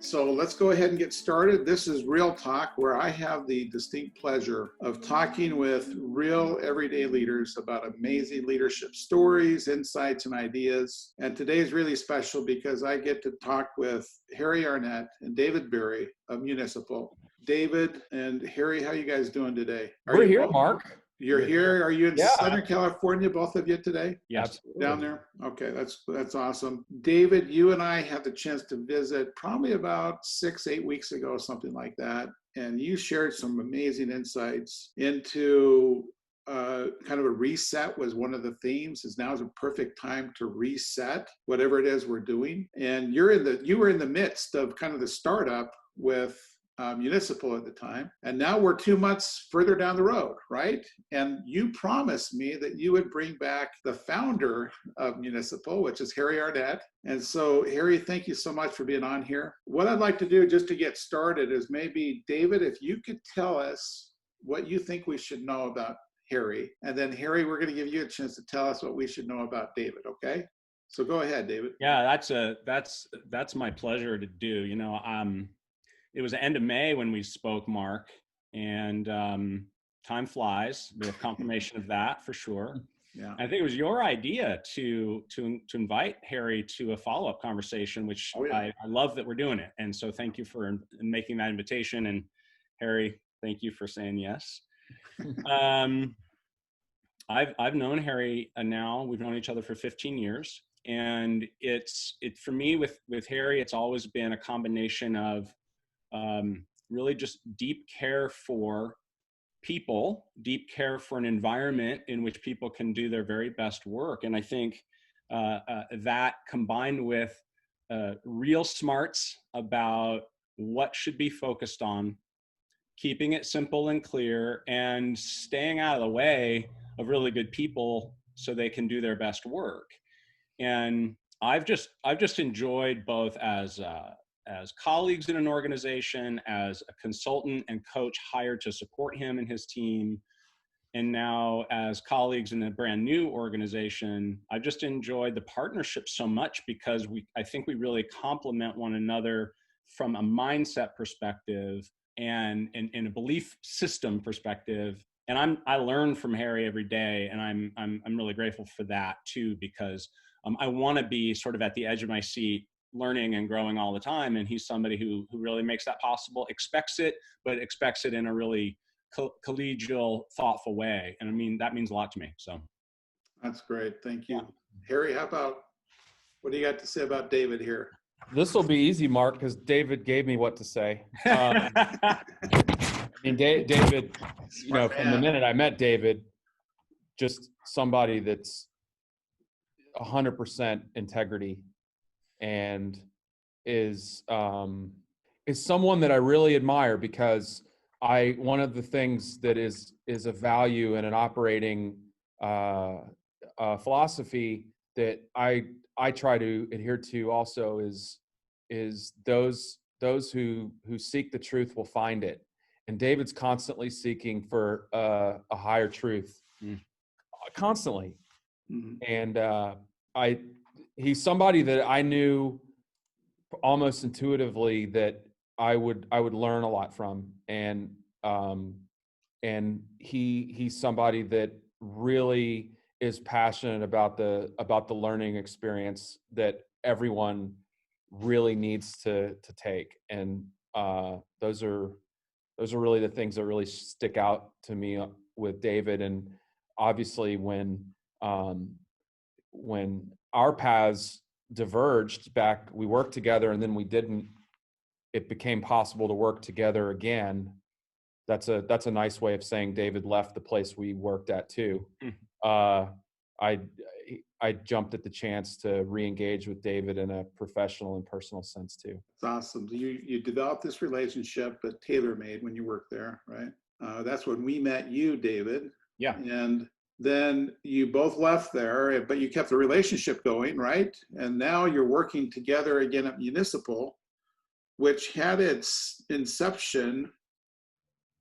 So let's go ahead and get started. This is Real Talk, where I have the distinct pleasure of talking with real everyday leaders about amazing leadership stories, insights, and ideas. And today is really special because I get to talk with Harry Arnett and David Berry of Municipal. David and Harry, how you guys doing today? We're here, Mark. You're here. Are you in Yeah. Southern California, both of you today? Yes. Down there? Okay, that's awesome. David, you and I had the chance to visit probably about 6-8 weeks ago, something like that. And you shared some amazing insights into kind of a reset was one of the themes. Is now is a perfect time to reset whatever it is we're doing. And you were in the midst of kind of the startup with Municipal at the time. And now we're 2 months further down the road, right? And you promised me that you would bring back the founder of Municipal, which is Harry Arnett. And so, Harry, thank you so much for being on here. What I'd like to do just to get started is maybe, David, if you could tell us what you think we should know about Harry. And then, Harry, we're going to give you a chance to tell us what we should know about David, okay? So go ahead, David. Yeah, that's my pleasure to do. It was the end of May when we spoke, Mark, and time flies. We have confirmation of that for sure. Yeah, I think it was your idea to invite Harry to a follow-up conversation, which I love that we're doing it. And so thank you for making that invitation. And Harry, thank you for saying yes. I've known Harry now. We've known each other for 15 years, and it's for me with Harry. It's always been a combination of really just deep care for people, deep care for an environment in which people can do their very best work. And I think that combined with real smarts about what should be focused on, keeping it simple and clear, and staying out of the way of really good people so they can do their best work. And I've just enjoyed both as colleagues in an organization, as a consultant and coach hired to support him and his team, and now as colleagues in a brand new organization. I've just enjoyed the partnership so much because I think we really complement one another from a mindset perspective and in a belief system perspective. And I learn from Harry every day, and I'm really grateful for that too, because I want to be sort of at the edge of my seat, learning and growing all the time. And he's somebody who really makes that possible, expects it, but expects it in a really collegial, thoughtful way. And I mean, that means a lot to me. So that's great. Thank you. Yeah. Harry, what do you got to say about David here? This will be easy, Mark, because David gave me what to say. I mean, David, from the minute I met David, just somebody that's 100% integrity, and is someone that I really admire, because one of the things that is a value and an operating philosophy that I try to adhere to also is those who seek the truth will find it. And David's constantly seeking for a higher truth, constantly. Mm-hmm. And he's somebody that I knew almost intuitively that I would learn a lot from, and he's somebody that really is passionate about the learning experience that everyone really needs to take. And those are really the things that really stick out to me with David. And obviously when our paths diverged back, we worked together and then we didn't, it became possible to work together again. That's a nice way of saying David left the place we worked at too. I jumped at the chance to re-engage with David in a professional and personal sense too. It's awesome. You developed this relationship at TaylorMade when you worked there, right? That's when we met you, David. Yeah. And then you both left there, but you kept the relationship going, right? And now you're working together again at Municipal, which had its inception,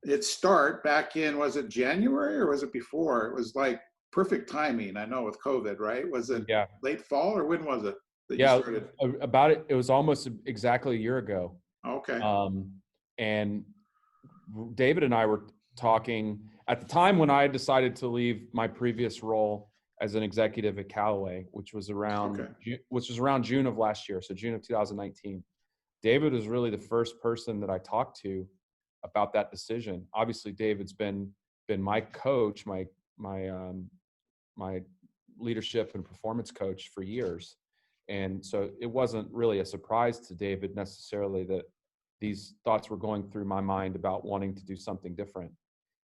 its start back in, was it January or was it before? It was like perfect timing, I know, with COVID, right? Was it late fall or when was it that you started? About it. It was almost exactly a year ago. Okay. And David and I were talking at the time when I had decided to leave my previous role as an executive at Callaway, which was around June of last year, so June of 2019. David was really the first person that I talked to about that decision. Obviously, David's been my coach, my leadership and performance coach for years, and so it wasn't really a surprise to David necessarily that these thoughts were going through my mind about wanting to do something different.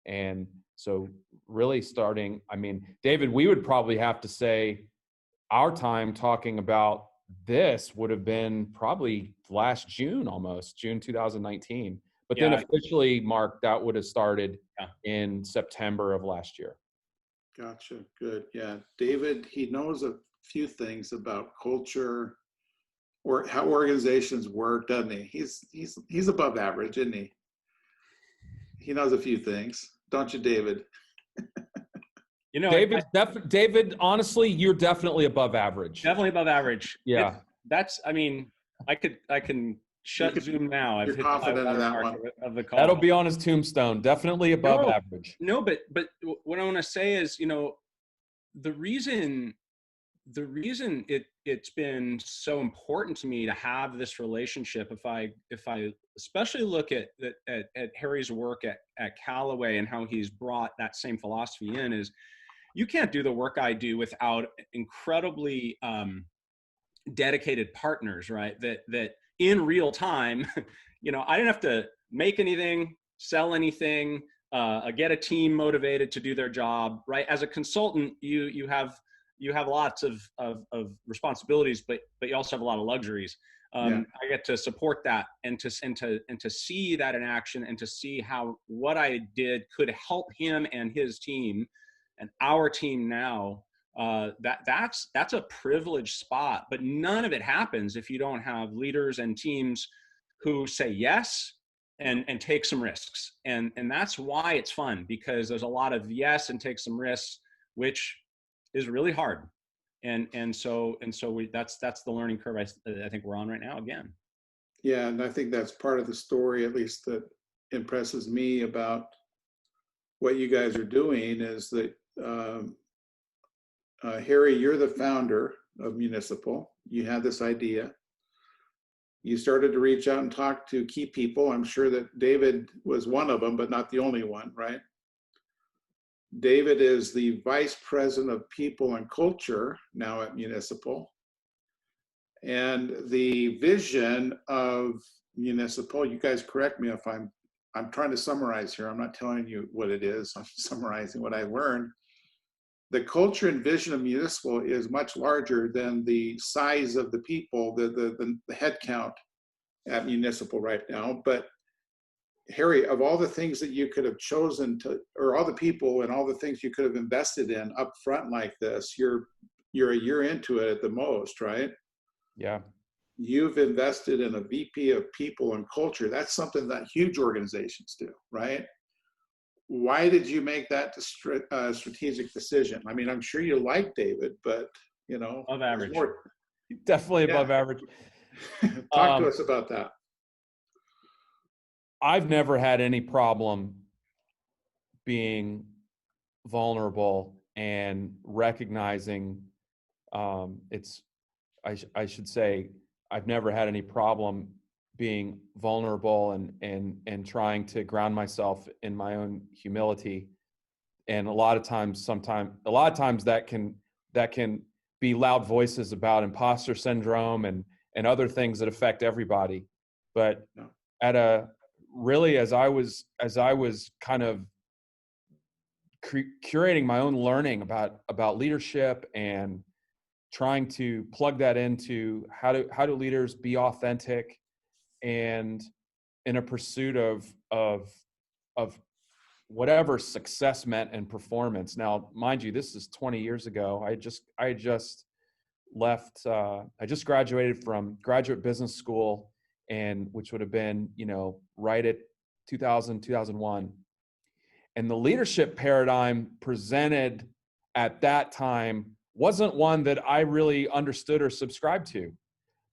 And so really starting, I mean, David, we would probably have to say our time talking about this would have been probably last June, almost June 2019. But then officially, Mark, that would have started in September of last year. Gotcha. Good. Yeah. David, he knows a few things about culture or how organizations work, doesn't he? He's above average, isn't he? He knows a few things, don't you, David? You know, David, honestly, you're definitely above average. Definitely above average. Yeah. I mean, I can shut Zoom now. You're confident in that one. Of the call. That'll be on his tombstone. Definitely above average. No, but what I want to say is, you know, the reason it's been so important to me to have this relationship, if I especially look at Harry's work at Callaway and how he's brought that same philosophy in, is you can't do the work I do without incredibly dedicated partners, right? That in real time, you know, I didn't have to make anything, sell anything, get a team motivated to do their job, right? As a consultant, you have lots of responsibilities, but you also have a lot of luxuries. I get to support that and to see that in action and to see how what I did could help him and his team and our team now. That's a privileged spot, but none of it happens if you don't have leaders and teams who say yes and take some risks. And that's why it's fun, because there's a lot of yes and take some risks, which is really hard. And so that's the learning curve I think we're on right now again. Yeah, and I think that's part of the story, at least that impresses me about what you guys are doing, is that Harry, you're the founder of Municipal. You had this idea. You started to reach out and talk to key people. I'm sure that David was one of them, but not the only one, right? David is the vice president of people and culture now at Municipal. And the vision of Municipal, you guys correct me if I'm trying to summarize here. I'm not telling you what it is. I'm summarizing what I learned. The culture and vision of Municipal is much larger than the size of the people, the head count at Municipal right now. But Harry, of all the things that you could have chosen to, or all the people and all the things you could have invested in up front like this, you're a year into it at the most, right? Yeah. You've invested in a VP of people and culture. That's something that huge organizations do, right? Why did you make that strategic decision? I mean, I'm sure you like David, but you know, above average. Definitely above average. Talk to us about that. I've never had any problem being vulnerable and recognizing I should say I've never had any problem being vulnerable and trying to ground myself in my own humility. And a lot of times that can be loud voices about imposter syndrome and other things that affect everybody. But as I was kind of curating my own learning about leadership and trying to plug that into how do leaders be authentic and in a pursuit of whatever success meant in performance. Now, mind you, this is 20 years ago. I just left. I just graduated from graduate business school, and which would have been, right at 2001. And the leadership paradigm presented at that time wasn't one that I really understood or subscribed to,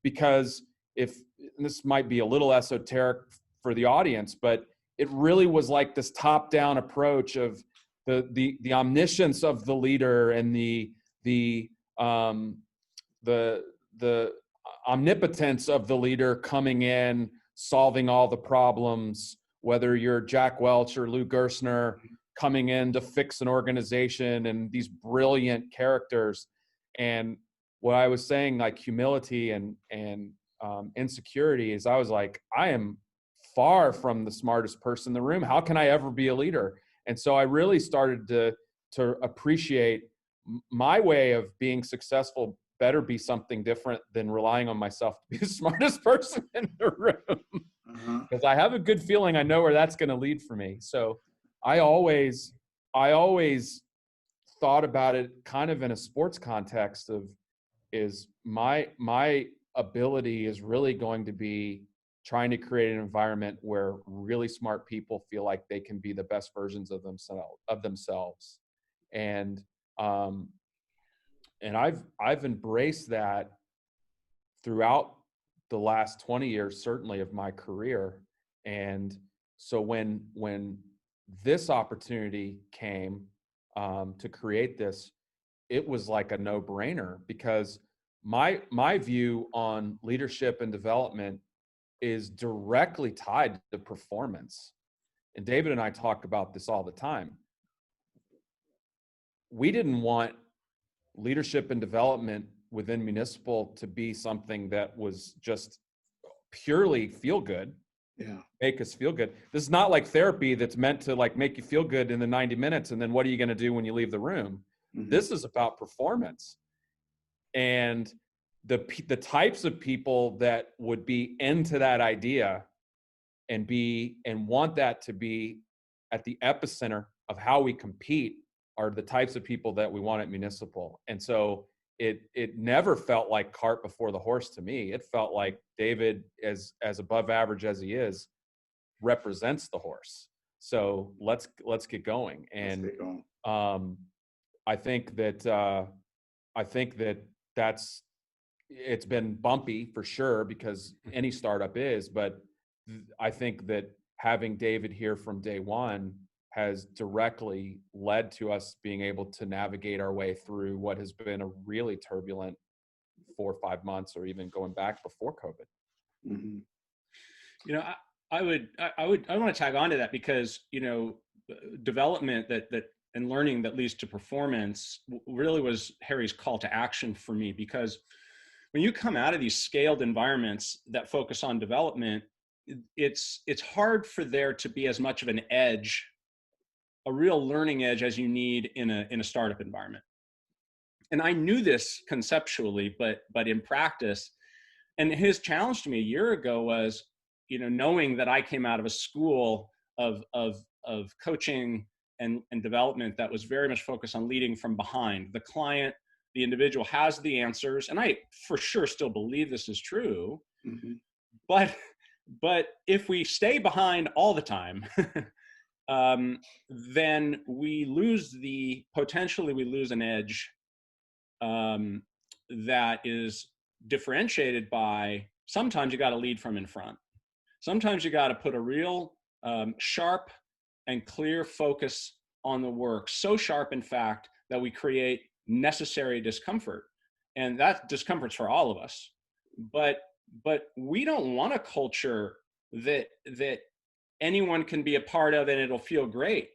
because if this might be a little esoteric for the audience, but it really was like this top-down approach of the omniscience of the leader and the omnipotence of the leader coming in, solving all the problems, whether you're Jack Welch or Lou Gerstner coming in to fix an organization, and these brilliant characters. And what I was saying, like humility and insecurity, is I was like, I am far from the smartest person in the room. How can I ever be a leader? And so I really started to appreciate my way of being successful better be something different than relying on myself to be the smartest person in the room. Because I have a good feeling I know where that's going to lead for me. So I always thought about it kind of in a sports context of, is my ability is really going to be trying to create an environment where really smart people feel like they can be the best versions of themselves. And I've embraced that throughout the last 20 years, certainly, of my career. And so when this opportunity came to create this, it was like a no-brainer, because my view on leadership and development is directly tied to performance. And David and I talk about this all the time. We didn't want leadership and development within Municipal to be something that was just purely feel good. Yeah. Make us feel good. This is not like therapy that's meant to like make you feel good in the 90 minutes. And then what are you going to do when you leave the room? Mm-hmm. This is about performance. And the types of people that would be into that idea and want that to be at the epicenter of how we compete are the types of people that we want at Municipal. And so it never felt like cart before the horse to me. It felt like David, as above average as he is, represents the horse. So let's get going. And I think that it's been bumpy for sure, because any startup is, but I think that having David here from day one has directly led to us being able to navigate our way through what has been a really turbulent 4 or 5 months, or even going back before COVID. Mm-hmm. You know, I want to tag on to that, because, you know, development that and learning that leads to performance really was Harry's call to action for me, because when you come out of these scaled environments that focus on development, it's hard for there to be as much of an edge, a real learning edge, as you need in a startup environment. And I knew this conceptually, but in practice. And his challenge to me a year ago was, you know, knowing that I came out of a school of coaching and development that was very much focused on leading from behind. The client, the individual has the answers, and I for sure still believe this is true. Mm-hmm. But if we stay behind all the time, then potentially we lose an edge that is differentiated by, sometimes you got to lead from in front. Sometimes you got to put a real sharp and clear focus on the work, so sharp, in fact, that we create necessary discomfort. And that discomfort's for all of us. But we don't want a culture that anyone can be a part of and it'll feel great.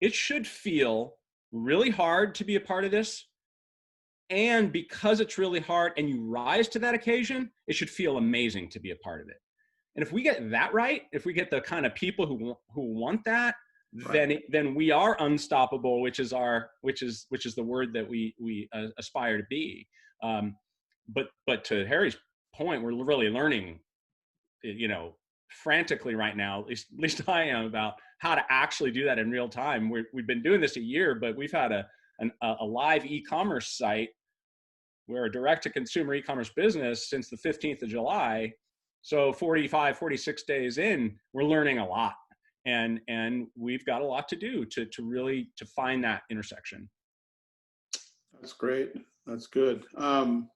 It should feel really hard to be a part of this. And because it's really hard and you rise to that occasion, it should feel amazing to be a part of it. And if we get that right, if we get the kind of people who want that, right, then we are unstoppable, which is the word that we aspire to be. But to Harry's point, we're really learning, you know, frantically right now, at least I am, about how to actually do that in real time. We've been doing this a year, but we've had a live e-commerce site. We're a direct-to-consumer e-commerce business since the 15th of July. So 46 days in, we're learning a lot. And we've got a lot to do to really find that intersection. That's great. That's good. I'm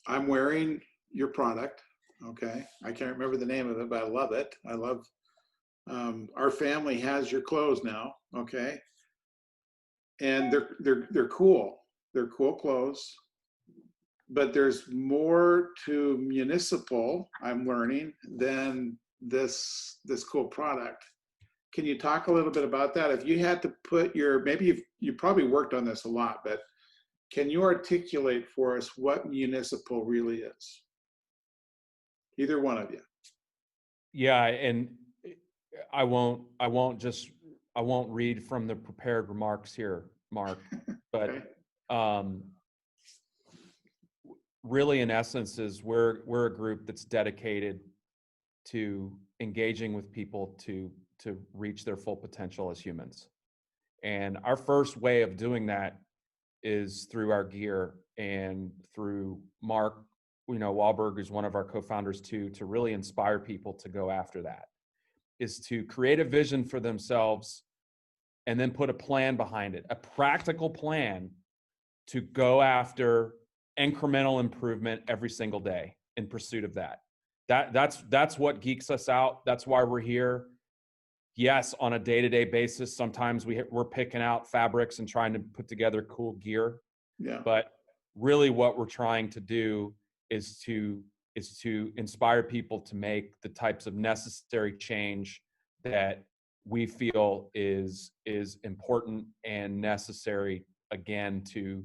wearing your product. Okay. I can't remember the name of it, but I love it. I love, our family has your clothes now. Okay. And they're cool. They're cool clothes, but there's more to Municipal, I'm learning, than this cool product. Can you talk a little bit about that? If you had to put your, maybe you probably worked on this a lot, but can you articulate for us what Municipal really is? Either one of you. Yeah, and I won't read from the prepared remarks here, Mark, but Okay. really in essence is we're a group that's dedicated to engaging with people to reach their full potential as humans. And our first way of doing that is through our gear and through Mark, Wahlberg is one of our co-founders too, to really inspire people to go after that, is to create a vision for themselves and then put a plan behind it, a practical plan to go after incremental improvement every single day in pursuit of that. That's what geeks us out. That's why we're here. Yes, on a day-to-day basis, sometimes we're picking out fabrics and trying to put together cool gear. Yeah. But really what we're trying to do is to inspire people to make the types of necessary change that we feel is important and necessary, again, to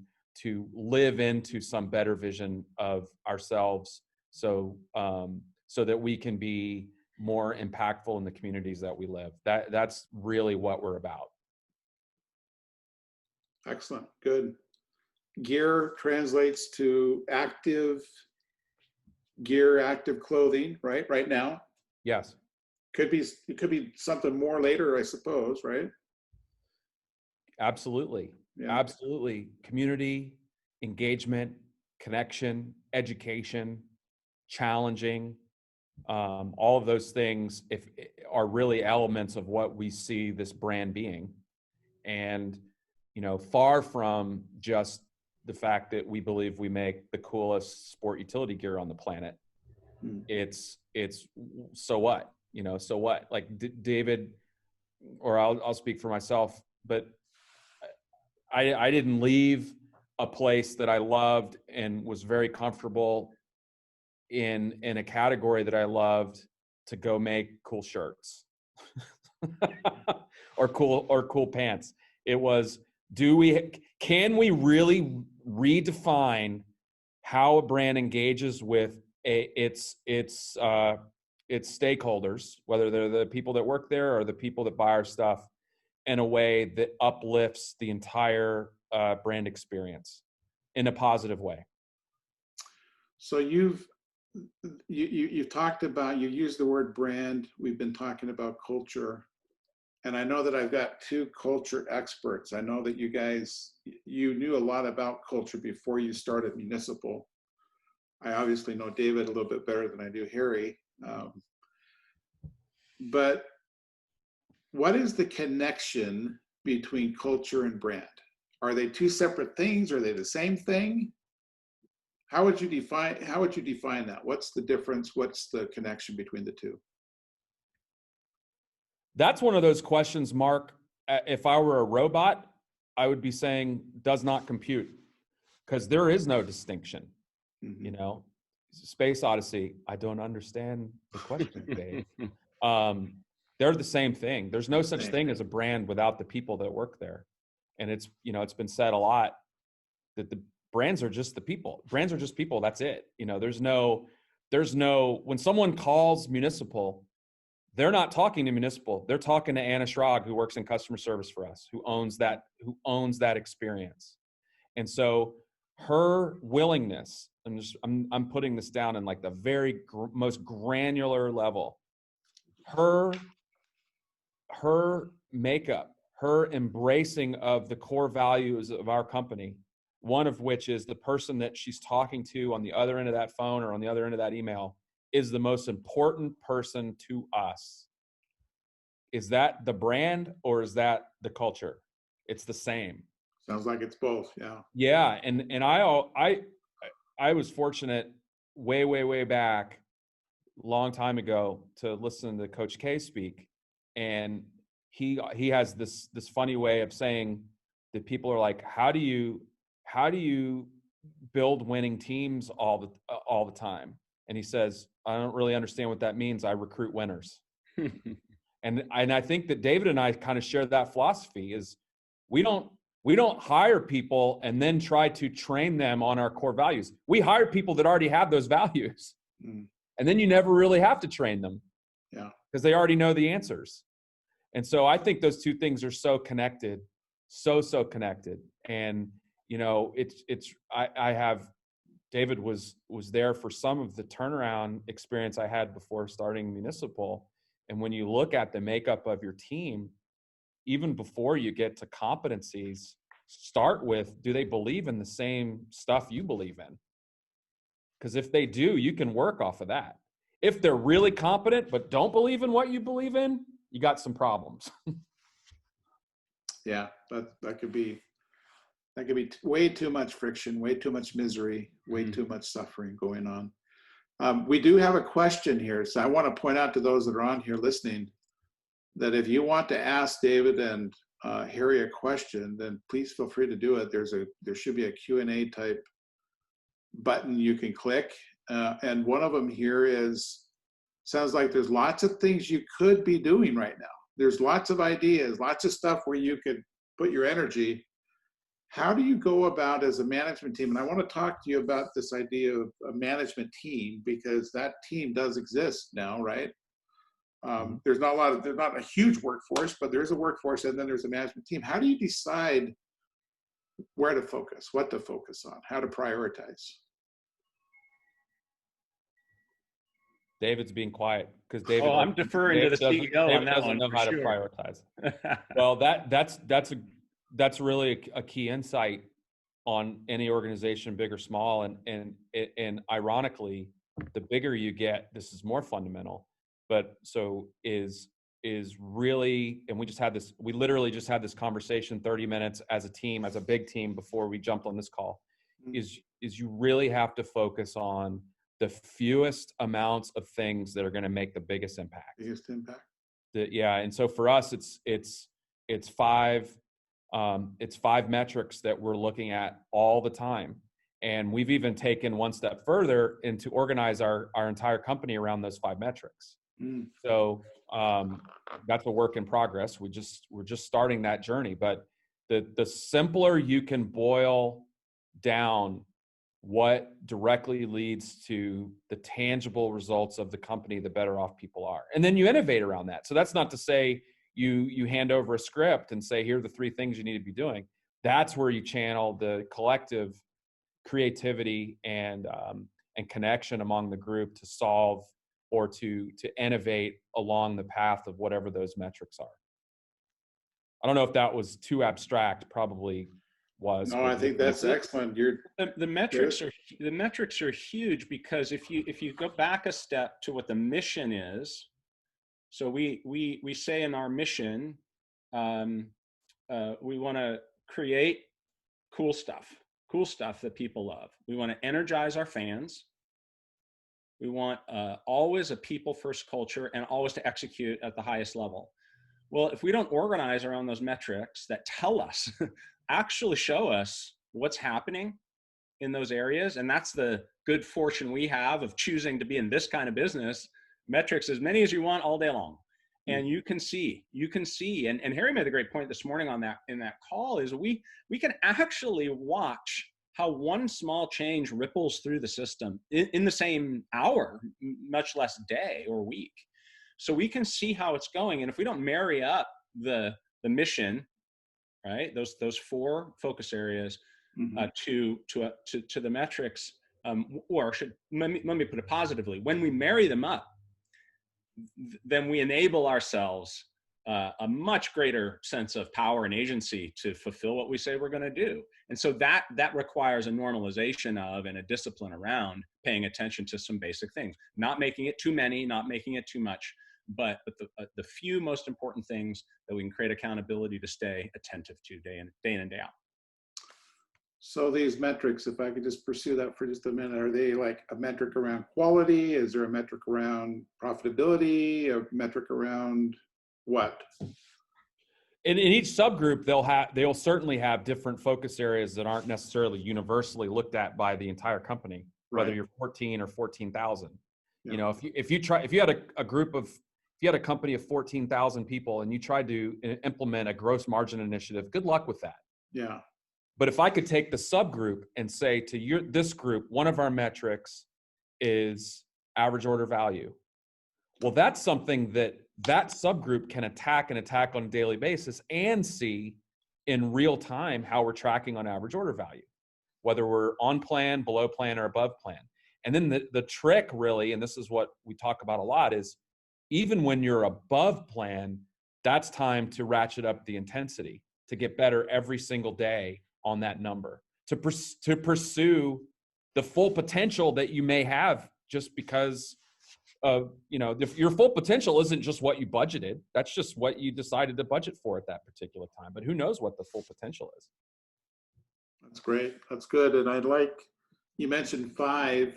live into some better vision of ourselves, so that we can be more impactful in the communities that we live. That's really what we're about. Excellent. Good. Gear translates to active gear, active clothing, right? Right now. Yes. It could be something more later, I suppose, right? Absolutely. Yeah. Absolutely. Community, engagement, connection, education, challenging, all of those things are really elements of what we see this brand being. And, far from just the fact that we believe we make the coolest sport utility gear on the planet. It's so what, so what, like David, or I'll speak for myself, but I didn't leave a place that I loved and was very comfortable in a category that I loved to go make cool shirts or cool pants. It was, can we really redefine how a brand engages with its stakeholders, whether they're the people that work there or the people that buy our stuff, in a way that uplifts the entire brand experience in a positive way. So you've talked about, you used the word brand. We've been talking about culture. And I know that I've got two culture experts. I know that you knew a lot about culture before you started Municipal. I obviously know David a little bit better than I do Harry. But what is the connection between culture and brand? Are they two separate things? Are they the same thing? How would you define that? What's the difference? What's the connection between the two? That's one of those questions, Mark. If I were a robot, I would be saying does not compute, because there is no distinction. Mm-hmm. Space Odyssey, I don't understand the question, Dave. They're the same thing. There's no such thing as a brand without the people that work there. And it's been said a lot that the brands are just the people. Brands are just people. That's it. There's no, when someone calls Municipal, they're not talking to Municipal. They're talking to Anna Schrag, who works in customer service for us, who owns that experience. And so her willingness, I'm putting this down in like the very most granular level. Her makeup, her embracing of the core values of our company, one of which is the person that she's talking to on the other end of that phone or on the other end of that email is the most important person to us. Is that the brand or is that the culture? It's the same. Sounds like it's both. Yeah. Yeah. And I was fortunate way back long time ago to listen to Coach K speak, and he has this funny way of saying that people are like, how do you build winning teams all the time? And he says, I don't really understand what that means. I recruit winners. And I think that David and I kind of share that philosophy. Is we don't hire people and then try to train them on our core values. We hire people that already have those values. Mm. And then you never really have to train them. Yeah. Because they already know the answers. And so I think those two things are so connected, so connected. And, you know, I have, David was there for some of the turnaround experience I had before starting Municipal. And when you look at the makeup of your team, even before you get to competencies, start with, do they believe in the same stuff you believe in? Because if they do, you can work off of that. If they're really competent but don't believe in what you believe in, you got some problems. Yeah, that could be way too much friction, way too much misery, way too much suffering going on. We do have a question here, so I want to point out to those that are on here listening that if you want to ask David and Harry a question, then please feel free to do it. There should be a Q&A type button you can click, and one of them here sounds like there's lots of things you could be doing right now. There's lots of ideas, lots of stuff where you could put your energy. How do you go about as a management team? And I want to talk to you about this idea of a management team, because that team does exist now, right? There's not a huge workforce, but there's a workforce, and then there's a management team. How do you decide where to focus, what to focus on, how to prioritize? David's being quiet because David. Oh, I'm deferring to the CEO on that doesn't one. know how to prioritize. Well, that's really a key insight on any organization, big or small. And ironically, the bigger you get, this is more fundamental. But so is really, and we literally just had this conversation 30 minutes as a team, as a big team before we jumped on this call, is you really have to focus on the fewest amounts of things that are going to make the biggest impact. Biggest impact. And so for us, it's five metrics that we're looking at all the time, and we've even taken one step further and to organize our entire company around those 5 metrics. So that's a work in progress. We're just starting that journey, but the simpler you can boil down what directly leads to the tangible results of the company, the better off people are. And then you innovate around that. So that's not to say you hand over a script and say, here are the 3 things you need to be doing. That's where you channel the collective creativity and connection among the group to solve or to innovate along the path of whatever those metrics are. I don't know if that was too abstract, probably was. No, I think that's excellent. The metrics are huge, because if you go back a step to what the mission is, so we say in our mission, we want to create cool stuff that people love. We want to energize our fans. We want always a people first culture, and always to execute at the highest level. Well, if we don't organize around those metrics that tell us, actually show us what's happening in those areas, and that's the good fortune we have of choosing to be in this kind of business, metrics as many as you want all day long. And you can see, and Harry made a great point this morning on that, in that call, is we can actually watch how one small change ripples through the system in the same hour, much less day or week. So we can see how it's going. And if we don't marry up the mission, right, those 4 focus areas to the metrics, or let me put it positively, when we marry them up, then we enable ourselves a much greater sense of power and agency to fulfill what we say we're going to do. And so that requires a normalization of and a discipline around paying attention to some basic things, not making it too many, not making it too much, but the few most important things that we can create accountability to stay attentive to day in and day out. So these metrics, if I could just pursue that for just a minute, are they like a metric around quality? Is there a metric around profitability? A metric around what? In each subgroup, they'll certainly have different focus areas that aren't necessarily universally looked at by the entire company, whether Right. you're 14 or 14,000. Yeah. You know, if you had if you had a company of 14,000 people and you tried to implement a gross margin initiative, good luck with that. Yeah. But if I could take the subgroup and say to this group, one of our metrics is average order value. Well, that's something that subgroup can attack on a daily basis and see in real time how we're tracking on average order value, whether we're on plan, below plan, or above plan. And then the trick really, and this is what we talk about a lot, is even when you're above plan, that's time to ratchet up the intensity to get better every single day on that number, to pursue the full potential that you may have, just because of, if your full potential isn't just what you budgeted, that's just what you decided to budget for at that particular time. But who knows what the full potential is? That's great. That's good. And you mentioned 5.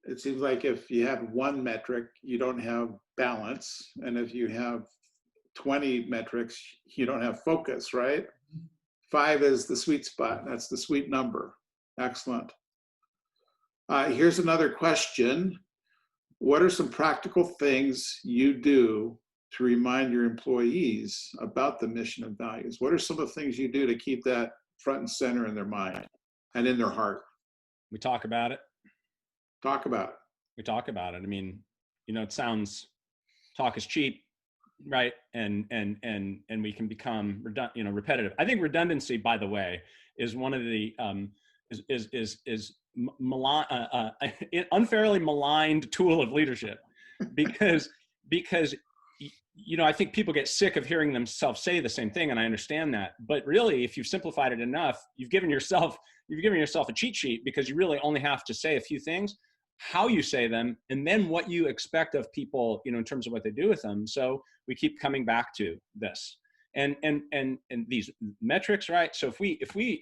It seems like if you have one metric, you don't have balance. And if you have 20 metrics, you don't have focus, right? 5 is the sweet spot. That's the sweet number. Excellent. Here's another question. What are some practical things you do to remind your employees about the mission and values? What are some of the things you do to keep that front and center in their mind and in their heart? We talk about it. Talk about it. We talk about it. I mean, it sounds, talk is cheap, right? And we can become repetitive. I think redundancy, by the way, is one of the unfairly maligned tool of leadership, because I think people get sick of hearing themselves say the same thing, and I understand that. But really, if you've simplified it enough, you've given yourself a cheat sheet, because you really only have to say a few things, how you say them, and then what you expect of people, in terms of what they do with them. So we keep coming back to this and these metrics, right? So if we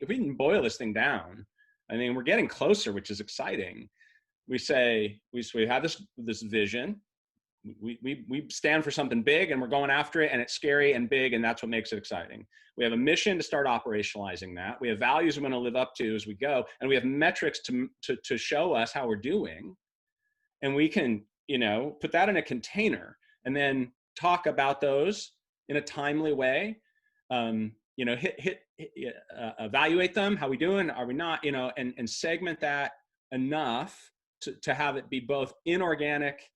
can boil this thing down, I mean, we're getting closer, which is exciting. We say we have this vision. We stand for something big, and we're going after it, and it's scary and big, and that's what makes it exciting. We have a mission to start operationalizing that. We have values we want to live up to as we go, and we have metrics to show us how we're doing. And we can, put that in a container and then talk about those in a timely way. Evaluate them. How we doing? Are we not? And segment that enough to have it be both inorganic,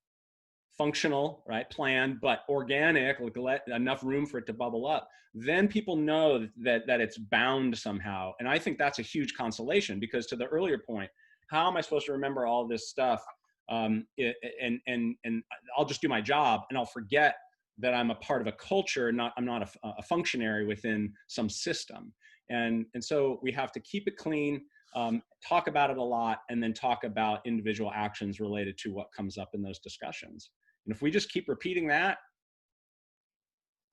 functional, right, planned, but organic, let enough room for it to bubble up. Then people know that it's bound somehow. And I think that's a huge consolation, because to the earlier point, how am I supposed to remember all this stuff? And I'll just do my job, and I'll forget that I'm a part of a culture, I'm not a functionary within some system. And so we have to keep it clean, talk about it a lot, and then talk about individual actions related to what comes up in those discussions. And if we just keep repeating that,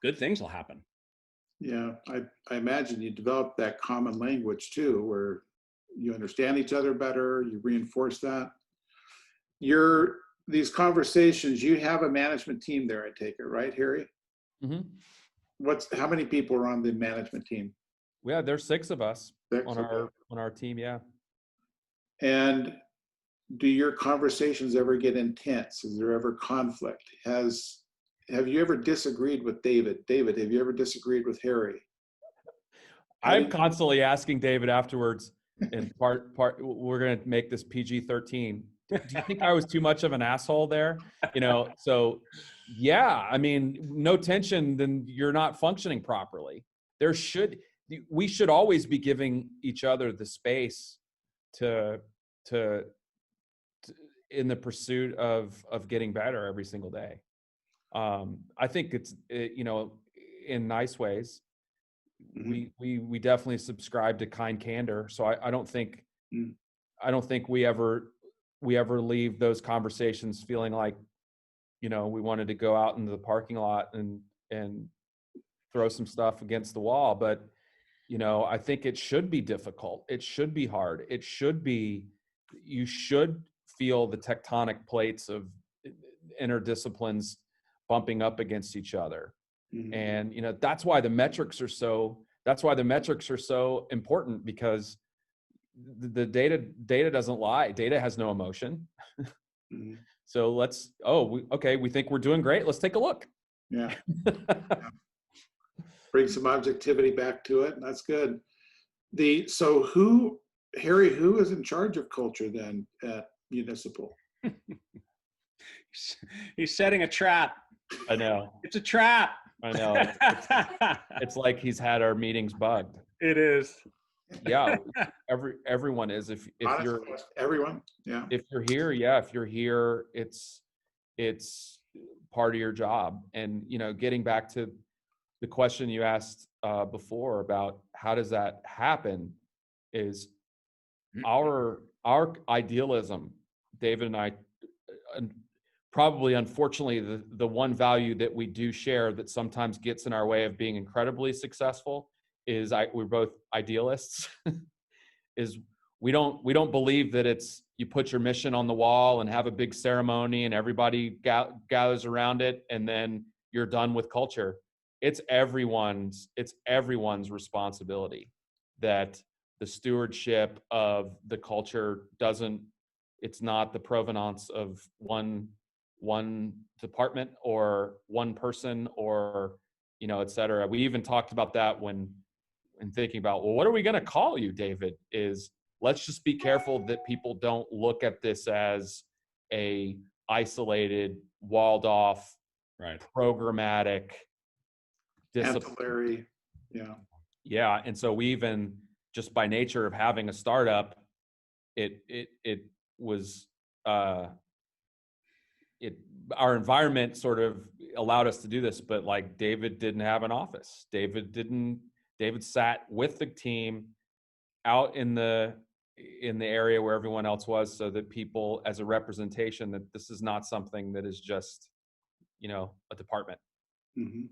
good things will happen. Yeah, I imagine you develop that common language too, where you understand each other better, you reinforce that. These conversations, you have a management team there, I take it, right, Harry? Mm-hmm. How many people are on the management team? Yeah, there's 6 of us 6, on our team, yeah. And do your conversations ever get intense? Is there ever conflict? Have you ever disagreed with David? David, have you ever disagreed with Harry? I'm constantly asking David afterwards, and we're going to make this PG-13. Do you think I was too much of an asshole there? So yeah, I mean, no tension, then you're not functioning properly. We should always be giving each other the space to in the pursuit of getting better every single day. I think it's, in nice ways. Mm-hmm. We definitely subscribe to kind candor. So I don't think we ever leave those conversations feeling like, we wanted to go out into the parking lot and throw some stuff against the wall. But I think it should be difficult. It should be hard. You should feel the tectonic plates of interdisciplines bumping up against each other. Mhm. And, that's why the metrics are so important, because the data doesn't lie. Data has no emotion. Mhm. So we think we're doing great. Let's take a look. Yeah. Bring some objectivity back to it. That's good. Harry, who is in charge of culture then at Municipal? He's setting a trap. I know. It's a trap. I know. It's like he's had our meetings bugged. It is. Yeah. Everyone is. If you're everyone, yeah. If you're here, it's part of your job. And getting back to the question you asked before about how does that happen, is our idealism, David and I, probably unfortunately the one value that we do share that sometimes gets in our way of being incredibly successful is we're both idealists. Is we don't believe that it's you put your mission on the wall and have a big ceremony and everybody gathers around it and then you're done with culture. It's everyone's responsibility, that the stewardship of the culture it's not the provenance of one department or one person or et cetera. We even talked about that when thinking about, well, what are we going to call you, David? Is let's just be careful that people don't look at this as a isolated, walled off, right, programmatic ancillary. Yeah. And so we even, just by nature of having a startup, it was our environment sort of allowed us to do this, but like David didn't have an office. David sat with the team out in the area where everyone else was, so that people, as a representation, that this is not something that is just a department. Mm-hmm.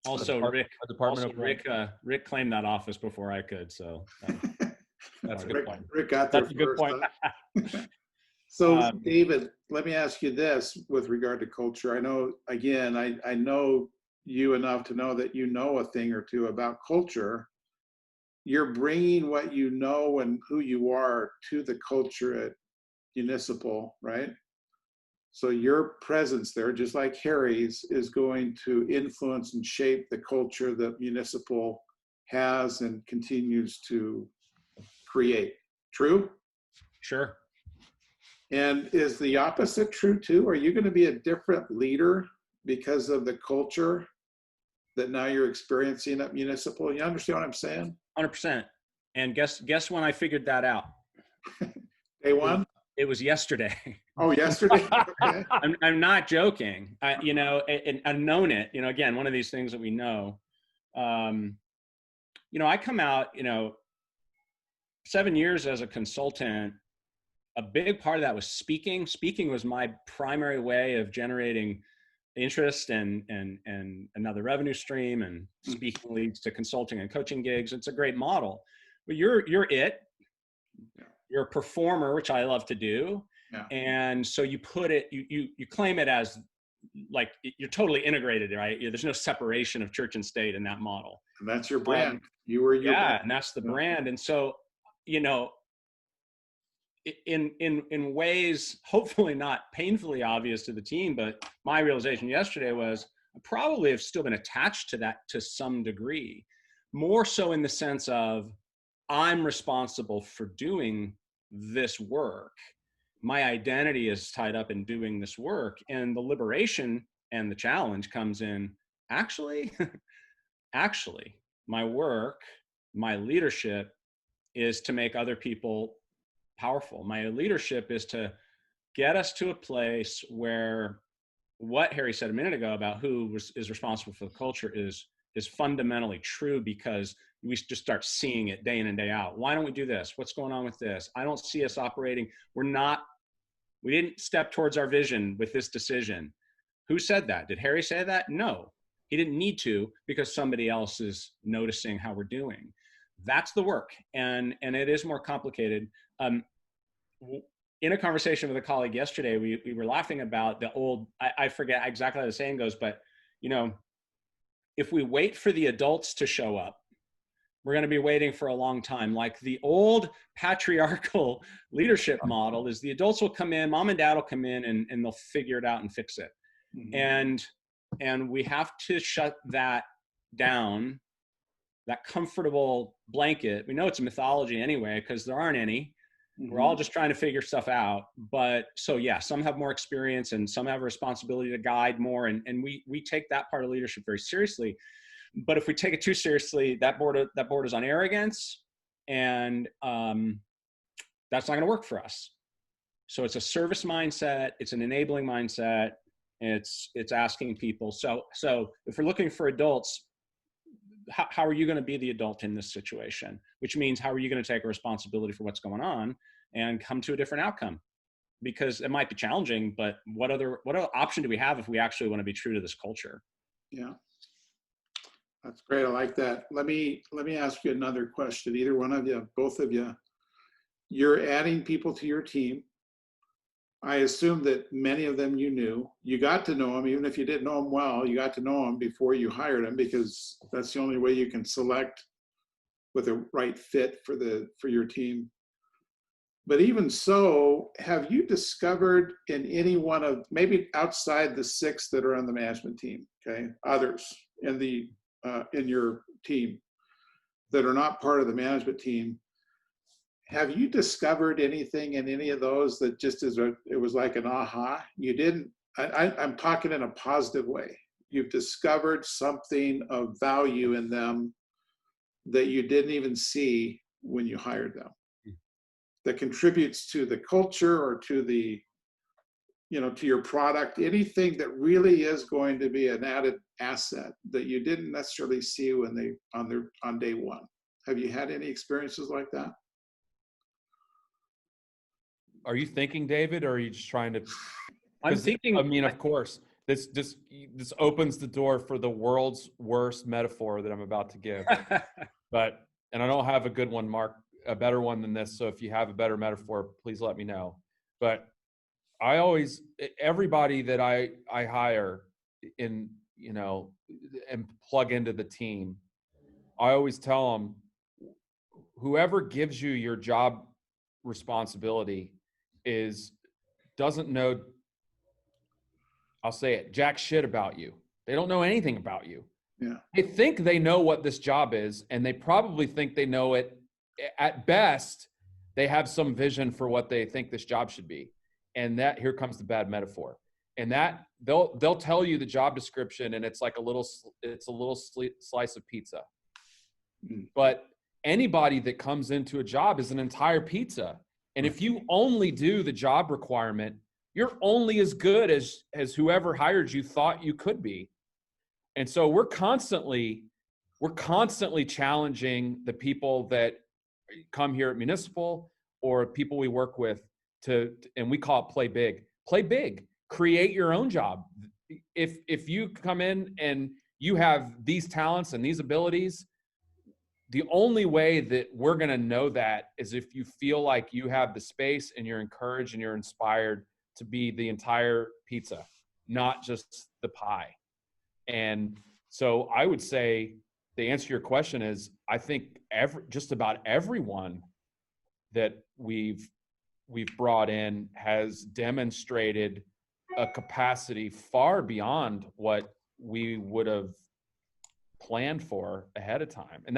Also, Rick claimed that office before I could, so that's a good point. Rick got there first. A good point. Huh? So David, let me ask you this with regard to culture. I know, again, I know you enough to know that you know a thing or two about culture. You're bringing what you know and who you are to the culture at Municipal, right? So your presence there, just like Harry's, is going to influence and shape the culture that Municipal has and continues to create. True? Sure. And is the opposite true too? Are you going to be a different leader because of the culture that now you're experiencing at Municipal? You understand what I'm saying? 100%. And guess when I figured that out? Day one? It was yesterday. Oh, yesterday? Okay. I'm not joking. I've known it, again, one of these things that we know. I come out, 7 years as a consultant. A big part of that was speaking. Speaking was my primary way of generating interest and another revenue stream, and speaking leads to consulting and coaching gigs. It's a great model. But you're it. You're a performer, which I love to do. Yeah. And so you put it, you claim it as like you're totally integrated, right? There's no separation of church and state in that model. And that's your brand. You were your brand. And that's the brand. And so, in ways hopefully not painfully obvious to the team, but my realization yesterday was I probably have still been attached to that to some degree, more so in the sense of I'm responsible for doing this work. My identity is tied up in doing this work, and the liberation and the challenge comes in actually my work, my leadership is to make other people powerful. My leadership is to get us to a place where what Harry said a minute ago about who is responsible for the culture is fundamentally true, because we just start seeing it day in and day out. Why don't we do this? What's going on with this? I don't see us operating. We didn't step towards our vision with this decision. Who said that? Did Harry say that? No. He didn't need to because somebody else is noticing how we're doing. That's the work, and it is more complicated. In a conversation with a colleague yesterday, we were laughing about the old, I forget exactly how the saying goes, but if we wait for the adults to show up, we're going to be waiting for a long time. Like the old patriarchal leadership model is the adults will come in, mom and dad will come in, and they'll figure it out and fix it. Mm-hmm. And we have to shut that down, that comfortable blanket. We know it's a mythology anyway, because there aren't any. Mm-hmm. We're all just trying to figure stuff out. But so yeah, some have more experience and some have a responsibility to guide more. And we take that part of leadership very seriously. But if we take it too seriously, that borders on arrogance, and that's not going to work for us. So it's a service mindset, it's an enabling mindset, it's asking people. So if we're looking for adults, how are you going to be the adult in this situation? Which means, how are you going to take a responsibility for what's going on and come to a different outcome? Because it might be challenging, but what other option do we have if we actually want to be true to this culture? Yeah. That's great. I like that. Let me ask you another question. Either one of you, both of you, you're adding people to your team. I assume that many of them you knew. You got to know them, even if you didn't know them well, you got to know them before you hired them, because that's the only way you can select with a right fit for your team. But even so, have you discovered in any one of, maybe outside the 6 that are on the management team, okay, others in your team that are not part of the management team, have you discovered anything in any of those that just it was like an aha? You didn't, I'm talking in a positive way. You've discovered something of value in them that you didn't even see when you hired them, that contributes to the culture or to the, to your product, anything that really is going to be an added asset that you didn't necessarily see when they on day one. Have you had any experiences like that? Are you thinking, David, or are you just trying to? I'm thinking. I mean, of course, this opens the door for the world's worst metaphor that I'm about to give. And I don't have a good one, Mark, a better one than this. So if you have a better metaphor, please let me know. But everybody that I hire and plug into the team, I always tell them, whoever gives you your job responsibility doesn't know, I'll say it, jack shit about you. They don't know anything about you. Yeah. They think they know what this job is, and they probably think they know it. At best, they have some vision for what they think this job should be. And that, here comes the bad metaphor. And that they'll tell you the job description, and it's like a little slice of pizza. But anybody that comes into a job is an entire pizza. And if you only do the job requirement, you're only as good as whoever hired you thought you could be. And so we're constantly challenging the people that come here at Municipal or people we work with and we call it play big. Play big. Create your own job. If you come in and you have these talents and these abilities, the only way that we're going to know that is if you feel like you have the space and you're encouraged and you're inspired to be the entire pizza, not just the pie. And so I would say the answer to your question is, I think just about everyone that we've brought in has demonstrated a capacity far beyond what we would have planned for ahead of time. And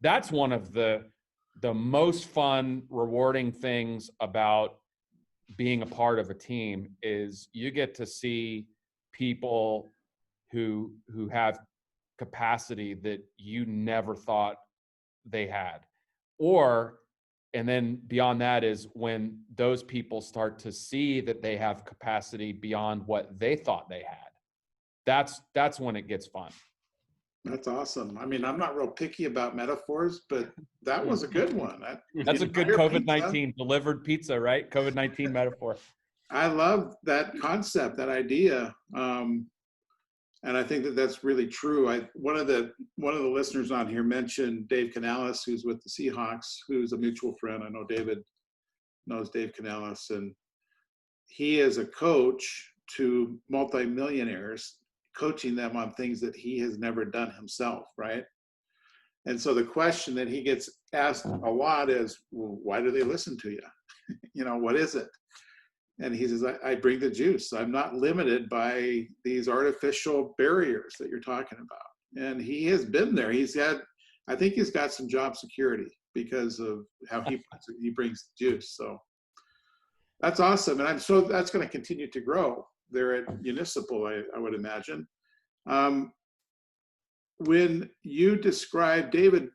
that's one of the most fun, rewarding things about being a part of a team is you get to see people who have capacity that you never thought they had. And then beyond that is when those people start to see that they have capacity beyond what they thought they had. That's when it gets fun. That's awesome. I mean, I'm not real picky about metaphors, but that was a good one. That's a good COVID-19 delivered pizza, right? COVID-19 metaphor. I love that concept, that idea. And I think that that's really true. One of the listeners on here mentioned Dave Canales, who's with the Seahawks, who's a mutual friend. I know David knows Dave Canales, and he is a coach to multimillionaires, coaching them on things that he has never done himself, right? And so the question that he gets asked a lot is, well, why do they listen to you? You know, what is it? And he says, I bring the juice. I'm not limited by these artificial barriers that you're talking about. And he has been there. I think he's got some job security because of how he brings the juice. So that's awesome. And I'm so that's going to continue to grow there at Municipal, I would imagine. When you describe, David,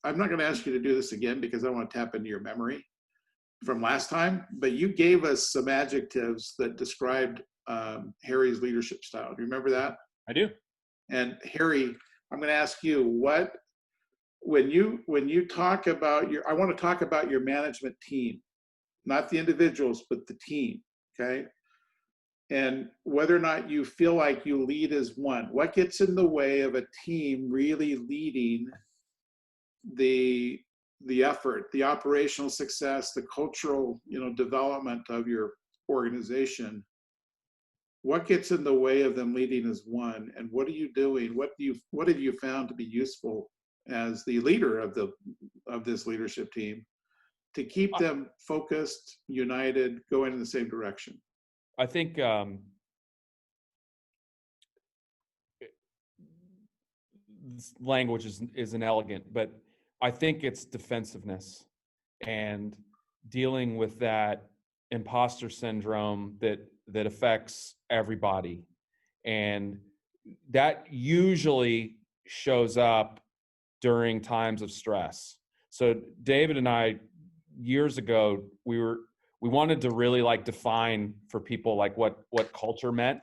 I'm not going to ask you to do this again because I want to tap into your memory from last time, but you gave us some adjectives that described Harry's leadership style. Do you remember that? I do. And Harry, I'm going to ask you when you talk about I want to talk about your management team, not the individuals, but the team, okay? And whether or not you feel like you lead as one. What gets in the way of a team really leading the effort, the operational success, the cultural, development of your organization? What gets in the way of them leading as one? And what are you doing? What have you found to be useful as the leader of this leadership team to keep them focused, united, going in the same direction? I think this language is inelegant, but I think it's defensiveness and dealing with that imposter syndrome that affects everybody. And that usually shows up during times of stress. So David and I, years ago, we wanted to really define for people what culture meant,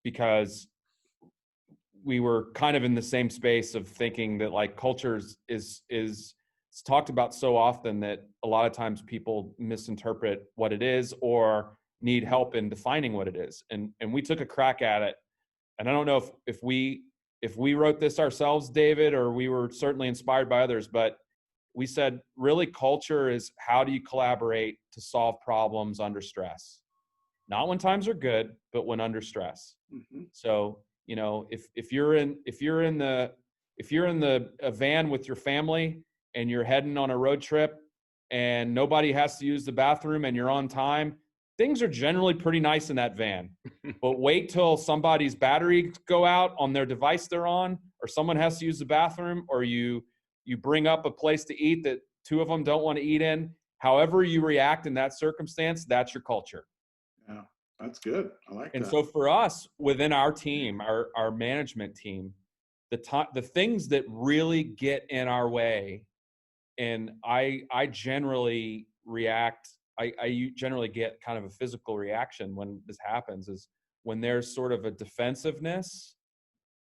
because we were kind of in the same space of thinking that culture is talked about so often that a lot of times people misinterpret what it is or need help in defining what it is. And we took a crack at it. And I don't know if we wrote this ourselves, David, or we were certainly inspired by others, but we said, really, culture is how do you collaborate to solve problems under stress? Not when times are good, but when under stress. Mm-hmm. So, if you're in a van with your family and you're heading on a road trip and nobody has to use the bathroom and you're on time, things are generally pretty nice in that van. But wait till somebody's battery go out on their device they're on, or someone has to use the bathroom, or you bring up a place to eat that two of them don't want to eat in. However you react in that circumstance, that's your culture. Yeah, that's good. I like that. And so for us, within our team, our management team, the things that really get in our way, and I generally react, I generally get kind of a physical reaction when this happens, is when there's sort of a defensiveness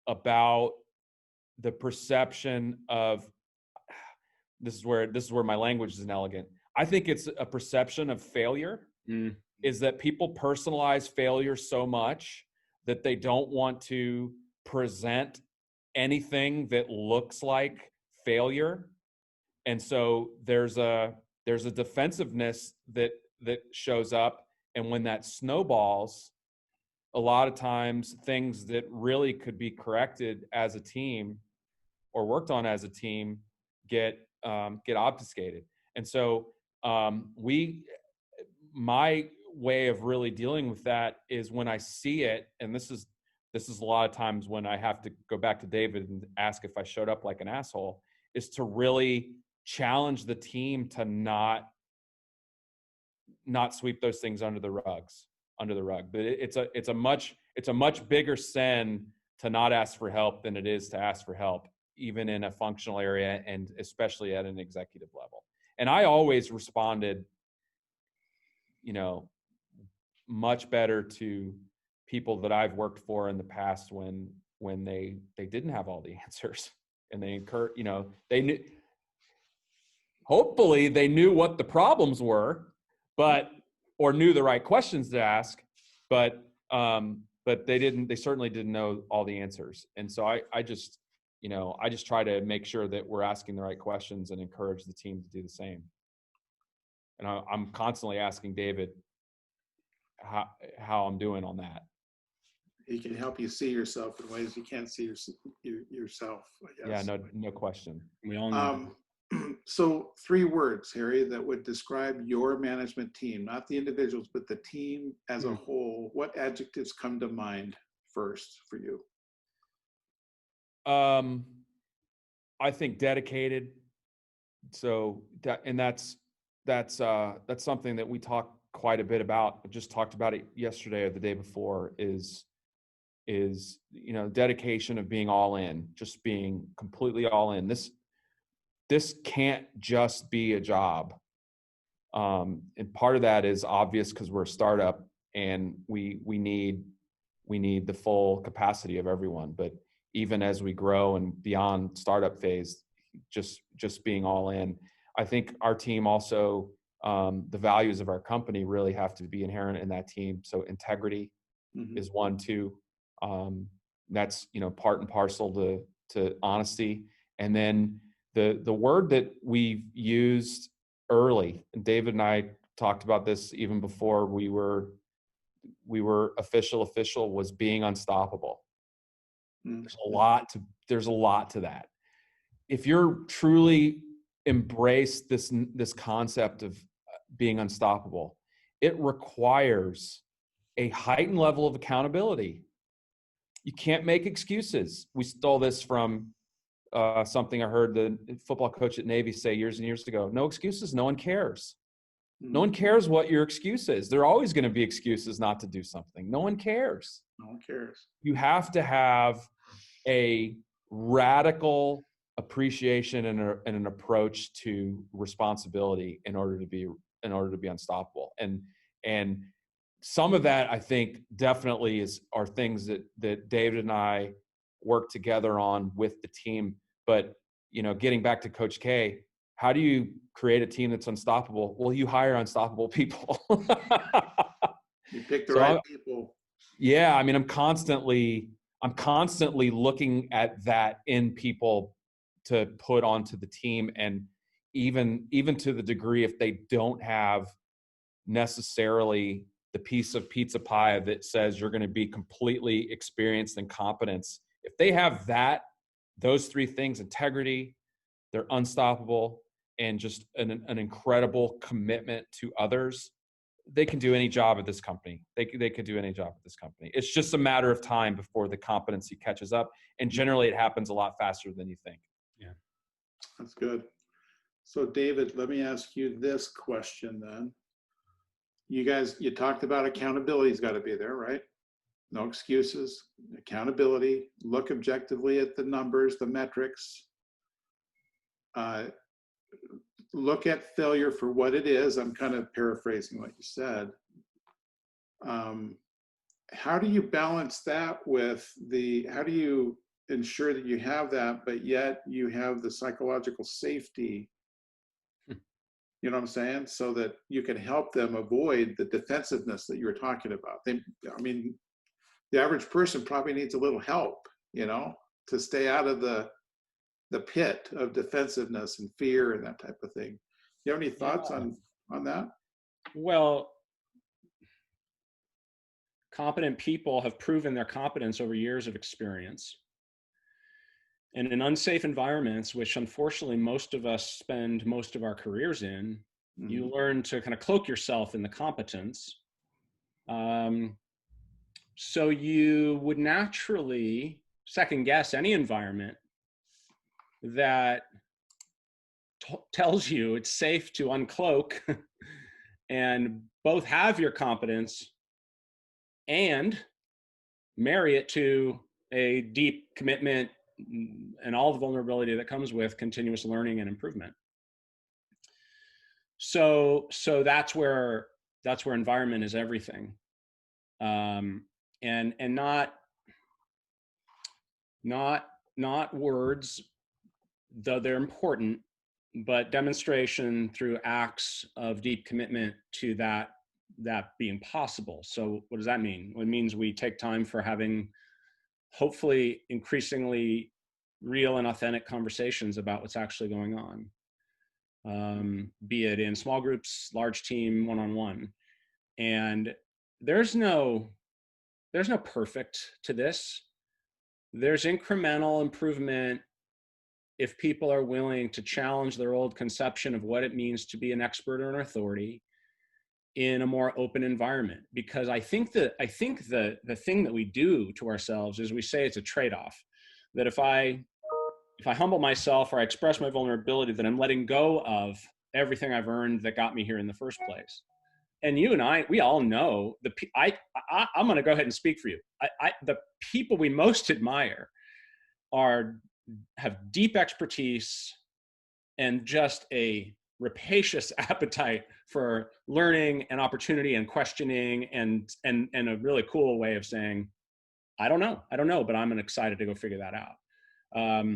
about the perception of, this is where my language is inelegant. I think it's a perception of failure, is that people personalize failure so much that they don't want to present anything that looks like failure. And so there's a defensiveness that shows up. And when that snowballs, a lot of times things that really could be corrected as a team or worked on as a team get obfuscated. And so my way of really dealing with that is when I see it, and this is a lot of times when I have to go back to David and ask if I showed up like an asshole, is to really challenge the team to not sweep those things under the rug. But it's a much bigger sin to not ask for help than it is to ask for help, even in a functional area, and especially at an executive level. And I always responded, much better to people that I've worked for in the past when they didn't have all the answers, and they they knew, hopefully they knew what the problems were, or knew the right questions to ask, but but they certainly didn't know all the answers. And so I just try to make sure that we're asking the right questions and encourage the team to do the same. And I'm constantly asking David how I'm doing on that. He can help you see yourself in ways you can't see yourself, I guess. Yeah, no question. We all know. So 3 words, Harry, that would describe your management team, not the individuals, but the team as a whole. What adjectives come to mind first for you? I think dedicated. So that's something that we talk quite a bit about. I just talked about it yesterday or the day before is dedication of being all in, just being completely all in. This can't just be a job. And part of that is obvious because we're a startup and we need the full capacity of everyone. But even as we grow and beyond startup phase, just being all in. I think our team also, the values of our company really have to be inherent in that team. So integrity is one, too. That's, part and parcel to honesty. And then the word that we've used early, and David and I talked about this even before we were official, was being unstoppable. There's a lot to that. If you're truly embrace this concept of being unstoppable, it requires a heightened level of accountability. You can't make excuses. We stole this from something I heard the football coach at Navy say years and years ago. No excuses. No one cares. No one cares what your excuse is. There are always going to be excuses not to do something. No one cares. No one cares. You have to have a radical appreciation and an approach to responsibility in order to be unstoppable. And some of that, I think, definitely are things that David and I work together on with the team. But getting back to Coach K, how do you create a team that's unstoppable? Well, you hire unstoppable people. You pick the right people. Yeah, I mean, I'm constantly looking at that in people to put onto the team, and even to the degree if they don't have necessarily the piece of pizza pie that says you're going to be completely experienced and competence. If they have those 3 things, integrity, they're unstoppable, and just an incredible commitment to others, they can do any job at this company. They could do any job at this company. It's just a matter of time before the competency catches up. And generally it happens a lot faster than you think. Yeah. That's good. So David, let me ask you this question then. You talked about accountability's got to be there, right? No excuses, accountability, look objectively at the numbers, the metrics, look at failure for what it is. I'm kind of paraphrasing what you said. How do you balance that with how do you ensure that you have that, but yet you have the psychological safety, you know what I'm saying? So that you can help them avoid the defensiveness that you were talking about. The average person probably needs a little help, to stay out of the pit of defensiveness and fear and that type of thing. You have any thoughts on that? Well, competent people have proven their competence over years of experience. And in unsafe environments, which unfortunately most of us spend most of our careers in, you learn to kind of cloak yourself in the competence. So you would naturally second guess any environment that tells you it's safe to uncloak and both have your competence and marry it to a deep commitment and all the vulnerability that comes with continuous learning and improvement. So that's where environment is everything. And not words, though they're important, but demonstration through acts of deep commitment to that that being possible. So what does that mean? Well, it means we take time for having hopefully increasingly real and authentic conversations about what's actually going on, be it in small groups, large team, one-on-one. And there's no perfect to this. There's incremental improvement if people are willing to challenge their old conception of what it means to be an expert or an authority in a more open environment. Because I think the thing that we do to ourselves is we say it's a trade-off. That if I humble myself or I express my vulnerability, then I'm letting go of everything I've earned that got me here in the first place. And you and I, we all know I'm going to go ahead and speak for you. The people we most admire have deep expertise and just a rapacious appetite for learning and opportunity and questioning and a really cool way of saying, I don't know, but I'm excited to go figure that out.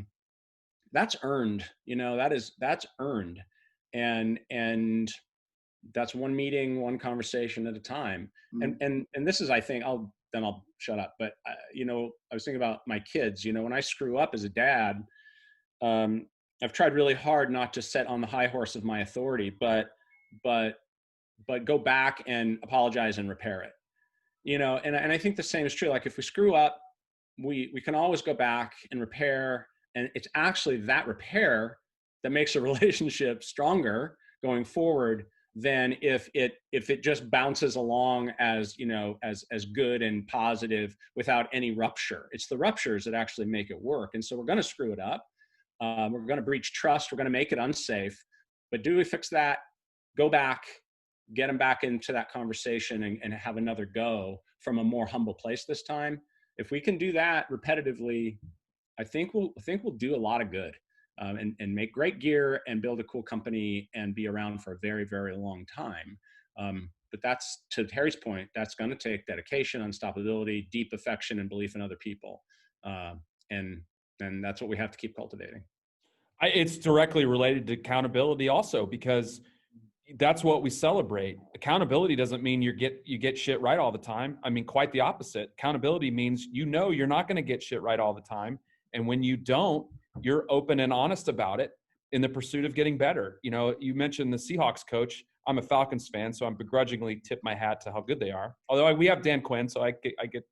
That's earned, that's earned. And that's one meeting, one conversation at a time. Mm-hmm. And this is, I think, I'll shut up. But I was thinking about my kids. When I screw up as a dad, I've tried really hard not to sit on the high horse of my authority, but go back and apologize and repair it. And I think the same is true. Like if we screw up, we can always go back and repair. And it's actually that repair that makes a relationship stronger going forward than if it just bounces along as good and positive without any rupture. It's the ruptures that actually make it work. And so we're going to screw it up. We're going to breach trust. We're going to make it unsafe. But do we fix that? Go back, get them back into that conversation and have another go from a more humble place this time. If we can do that repetitively, I think we'll do a lot of good. And make great gear and build a cool company and be around for a very, very long time. But that's, to Harry's point, that's going to take dedication, unstoppability, deep affection, and belief in other people. And that's what we have to keep cultivating. It's directly related to accountability also, because that's what we celebrate. Accountability doesn't mean you get shit right all the time. I mean, quite the opposite. Accountability means you're not going to get shit right all the time. And when you don't, you're open and honest about it in the pursuit of getting better. You mentioned the Seahawks coach. I'm a Falcons fan, so I'm begrudgingly tip my hat to how good they are. Although we have Dan Quinn, so I get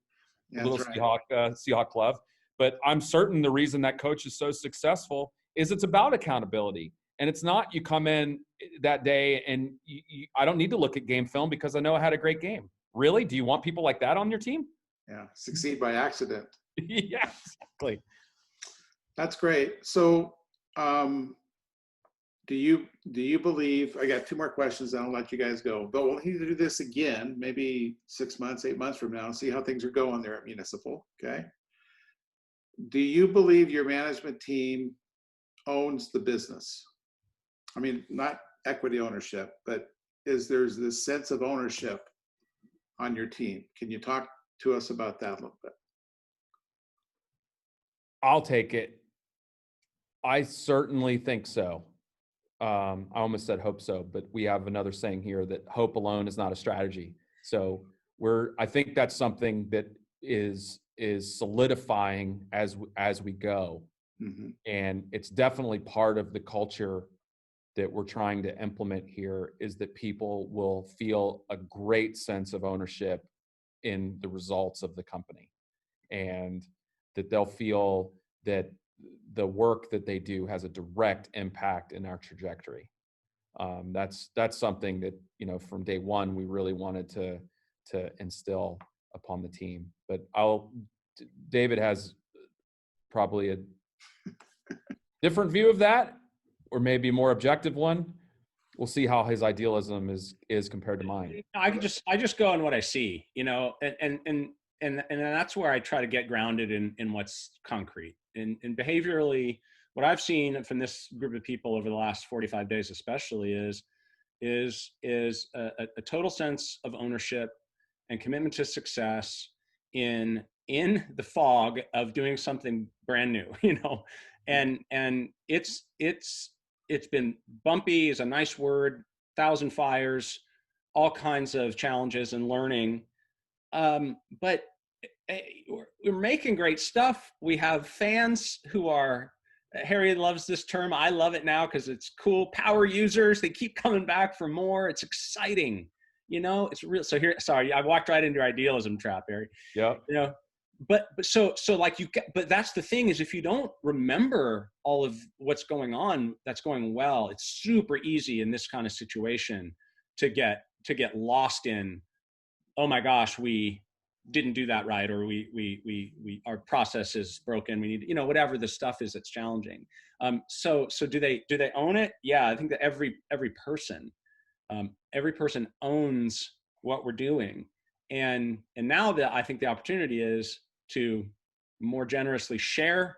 a little right. Seahawk love. But I'm certain the reason that coach is so successful is it's about accountability. And it's not you come in that day and I don't need to look at game film because I know I had a great game. Really? Do you want people like that on your team? Yeah, succeed by accident. Yeah, exactly. That's great. So do you believe, I got two more questions and I'll let you guys go, but we'll need to do this again, maybe 6 months, 8 months from now, see how things are going there at Municipal, okay? Do you believe your management team owns the business? I mean, not equity ownership, but there's this sense of ownership on your team? Can you talk to us about that a little bit? I'll take it. I certainly think so. I almost said hope so, but we have another saying here that hope alone is not a strategy. So I think that's something that is solidifying as we go. Mm-hmm. And it's definitely part of the culture that we're trying to implement here, is that people will feel a great sense of ownership in the results of the company, and that they'll feel that the work that they do has a direct impact in our trajectory. That's something that, from day one, we really wanted to instill upon the team. But David has probably a different view of that, or maybe a more objective one. We'll see how his idealism is compared to mine. I just go on what I see, and that's where I try to get grounded in what's concrete. And behaviorally, what I've seen from this group of people over the last 45 days, especially, is a total sense of ownership and commitment to success in the fog of doing something brand new, and it's been bumpy is a nice word, 1,000 fires, all kinds of challenges and learning. But we're making great stuff. We have fans who are, Harry loves this term. I love it now because it's cool. Power users. They keep coming back for more. It's exciting. It's real. So here, sorry, I walked right into your idealism trap, Harry. Yep. But so like but that's the thing, is if you don't remember all of what's going on, that's going well, it's super easy in this kind of situation to get lost in, oh my gosh, we didn't do that right, or we our process is broken. We need, whatever the stuff is that's challenging. So do they own it? Yeah, I think that every person owns what we're doing. And now that I think the opportunity is to more generously share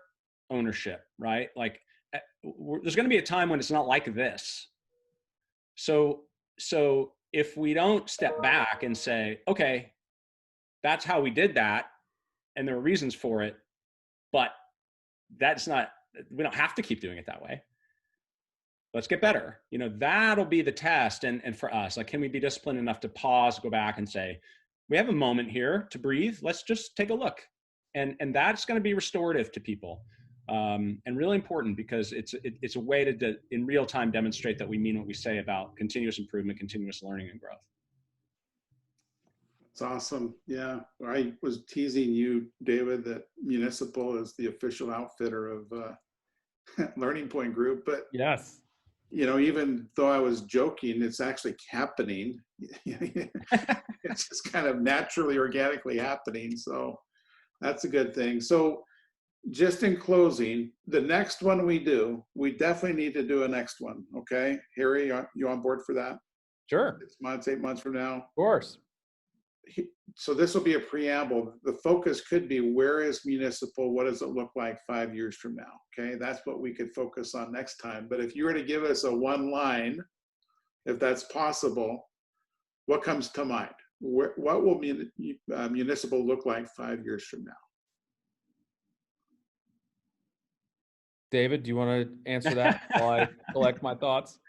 ownership, right? Like there's going to be a time when it's not like this. So if we don't step back and say, okay, that's how we did that, and there are reasons for it, but we don't have to keep doing it that way. Let's get better. That'll be the test. And for us, like, can we be disciplined enough to pause, go back and say, we have a moment here to breathe. Let's just take a look. And that's going to be restorative to people. And really important, because it's a way to in real time demonstrate that we mean what we say about continuous improvement, continuous learning and growth. It's awesome. Yeah. I was teasing you, David, that Municipal is the official outfitter of Learning Point Group, but yes, even though I was joking, it's actually happening. It's just kind of naturally, organically happening. So that's a good thing. So just in closing, the next one we do, we definitely need to do a next one. Okay. Harry, you on board for that? Sure. 6 months, 8 months from now? Of course. So this will be a preamble. The focus could be, where is Municipal? What does it look like 5 years from now? Okay, that's what we could focus on next time. But if you were to give us a one line, if that's possible, what comes to mind? What will Municipal look like 5 years from now? David, do you want to answer that while I collect my thoughts?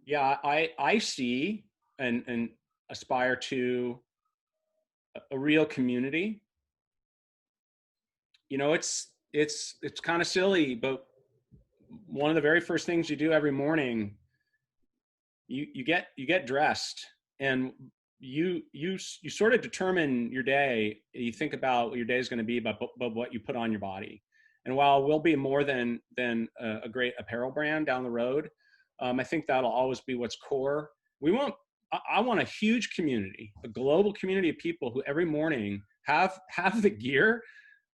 Yeah, I see and aspire to a real community. It's kind of silly, but one of the very first things you do every morning, you get dressed, and you sort of determine your day. You think about what your day is going to be by what you put on your body. And while we'll be more than a great apparel brand down the road, I think that'll always be what's core. I want a huge community, a global community of people who every morning have the gear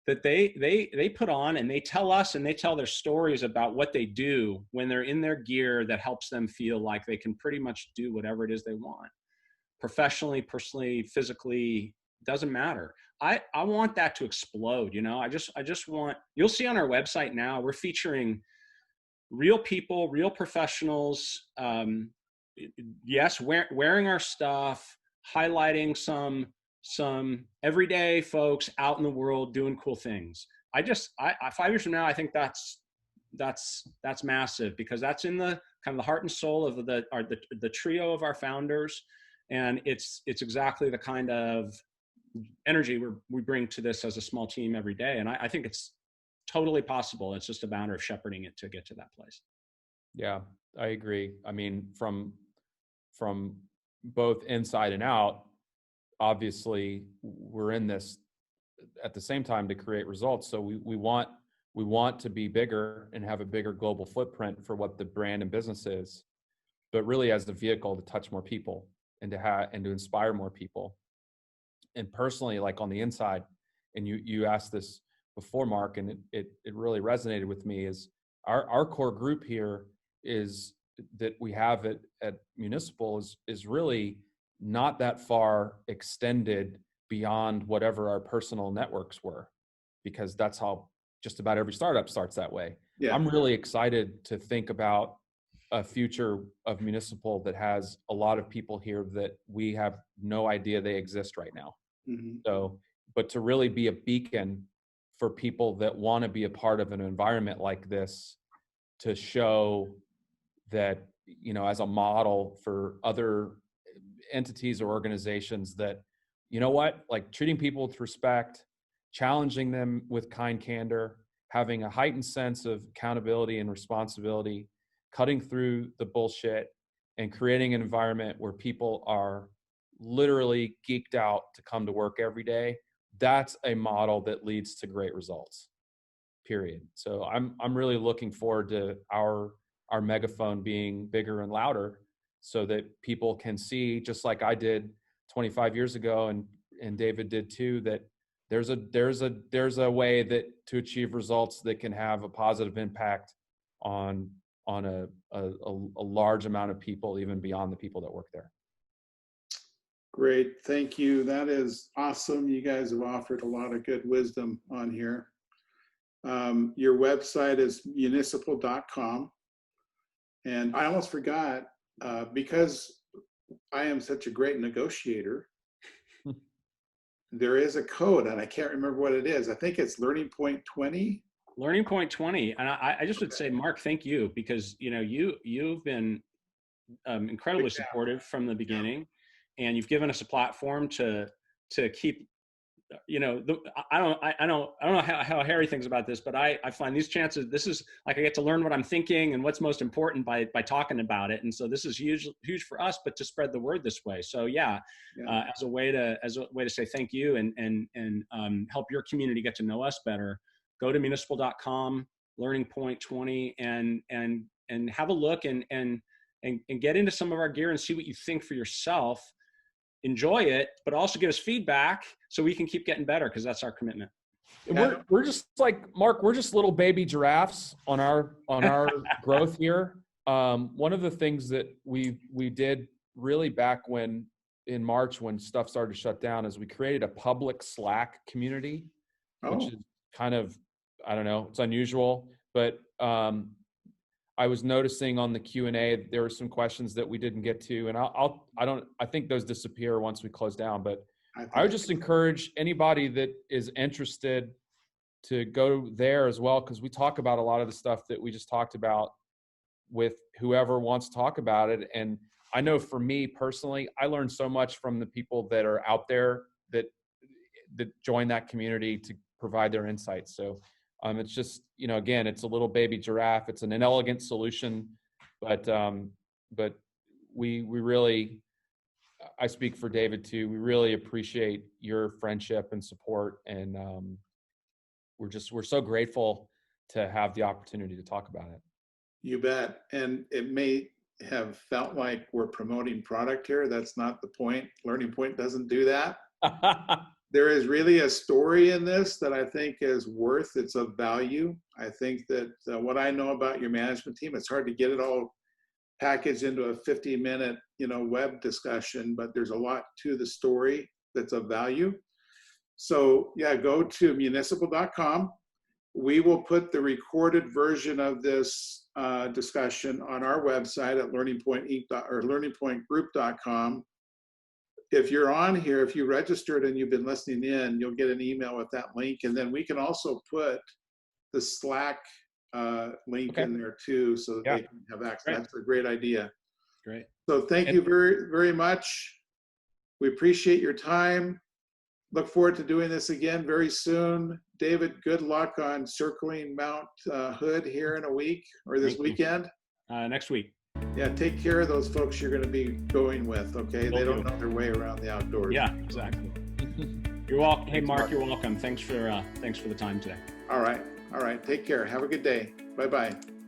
that they put on, and they tell us, and they tell their stories about what they do when they're in their gear that helps them feel like they can pretty much do whatever it is they want. Professionally, personally, physically, doesn't matter. I want that to explode. I just want, you'll see on our website now, we're featuring real people, real professionals. Yes, wearing our stuff, highlighting some everyday folks out in the world doing cool things. I 5 years from now, I think that's massive, because that's in the kind of the heart and soul of the trio of our founders, and it's exactly the kind of energy we bring to this as a small team every day. And I think it's totally possible. It's just a matter of shepherding it to get to that place. Yeah, I agree. I mean, from both inside and out, obviously we're in this at the same time to create results. So we want to be bigger and have a bigger global footprint for what the brand and business is, but really as the vehicle to touch more people and to inspire more people. And personally, like on the inside, and you asked this before, Mark, and it really resonated with me, is our core group here is that we have at Municipal is really not that far extended beyond whatever our personal networks were, because that's how just about every startup starts that way. Yeah. I'm really excited to think about a future of Municipal that has a lot of people here that we have no idea they exist right now. Mm-hmm. So, but to really be a beacon for people that want to be a part of an environment like this, to show that, you know, as a model for other entities or organizations that, you know what, like treating people with respect, challenging them with kind candor, having a heightened sense of accountability and responsibility, cutting through the bullshit, and creating an environment where people are literally geeked out to come to work every day. That's a model that leads to great results, period. So I'm really looking forward to our megaphone being bigger and louder so that people can see, just like I did 25 years ago and David did too, that there's a way that to achieve results that can have a positive impact on a large amount of people, even beyond the people that work there. Great, thank you. That is awesome. You guys have offered a lot of good wisdom on here. Your website is municipal.com. And I almost forgot, because I am such a great negotiator, there is a code and I can't remember what it is. I think it's Learning Point 20. Learning Point 20. And I just would say, Mark, thank you, because, you know, you've been incredibly supportive from the beginning, and you've given us a platform to keep, you know, I don't know how Harry thinks about this, but I find these chances, this is like, I get to learn what I'm thinking and what's most important by talking about it. And so this is huge for us, but to spread the word this way. So as a way to say thank you and help your community get to know us better, go to municipal.com, Learning Point 20, and have a look and get into some of our gear and see what you think for yourself. Enjoy it, but also give us feedback so we can keep getting better, because that's our commitment. We're just like, Mark, we're just little baby giraffes on our growth here. One of the things that we did really back in March when stuff started to shut down is we created a public Slack community, which is kind of, I don't know, it's unusual, but I was noticing on the Q&A there were some questions that we didn't get to, and I think those disappear once we close down. But I would just encourage anybody that is interested to go there as well, because we talk about a lot of the stuff that we just talked about with whoever wants to talk about it. And I know for me personally, I learned so much from the people that are out there that join that community to provide their insights. So it's just, you know, again, it's a little baby giraffe. It's an inelegant solution, but we really, I speak for David too. We really appreciate your friendship and support, and we're so grateful to have the opportunity to talk about it. You bet. And it may have felt like we're promoting product here. That's not the point. Learning Point doesn't do that. There is really a story in this that I think is it's of value. I think that what I know about your management team, it's hard to get it all packaged into a 50-minute, web discussion, but there's a lot to the story that's of value. So yeah, go to municipal.com. We will put the recorded version of this discussion on our website at learningpointgroup.com. If you're on here, if you registered and you've been listening in, you'll get an email with that link. And then we can also put the Slack link in there too, so that they can have access. Great. That's a great idea. Great. So thank you very, very much. We appreciate your time. Look forward to doing this again very soon. David, good luck on circling Mount Hood here in a week or this weekend. Next week. Yeah, take care of those folks you're going to be going with, okay? They don't know their way around the outdoors. Yeah, exactly. You're welcome. Hey, Mark, you're welcome. Thanks for the time today. All right. Take care. Have a good day. Bye-bye.